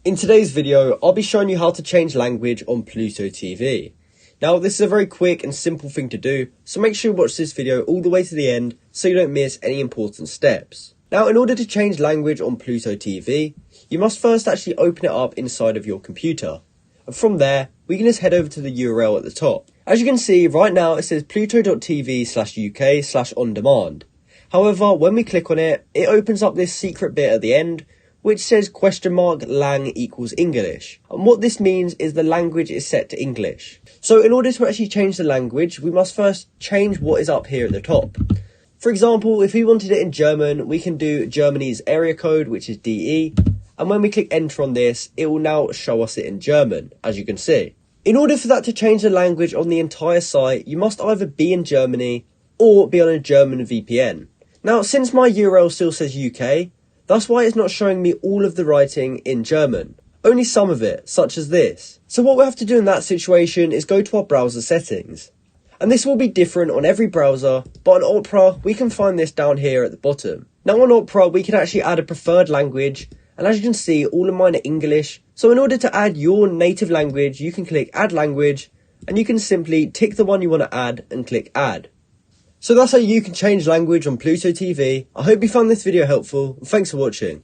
In today's video, I'll be showing you how to change language on Pluto TV. Now, this is a very quick and simple thing to do, so make sure you watch this video all the way to the end so you don't miss any important steps. Now, in order to change language on Pluto TV, you must first actually open it up inside of your computer. And from there, we can just head over to the URL at the top. As you can see, right now it says pluto.tv/UK/on-demand. However, when we click on it, it opens up this secret bit at the end, which says $lang equals English. And what this means is the language is set to English. So in order to actually change the language, we must first change what is up here at the top. For example, if we wanted it in German, we can do Germany's area code, which is DE. And when we click enter on this, it will now show us it in German, as you can see. In order for that to change the language on the entire site, you must either be in Germany or be on a German VPN. Now, since my URL still says UK, that's why it's not showing me all of the writing in German. Only some of it, such as this. So what we have to do in that situation is go to our browser settings. And this will be different on every browser, but on Opera, we can find this down here at the bottom. Now on Opera, we can actually add a preferred language, and as you can see, all of mine are English. So in order to add your native language, you can click add language, and you can simply tick the one you want to add and click add. So that's how you can change language on Pluto TV. I hope you found this video helpful, and thanks for watching.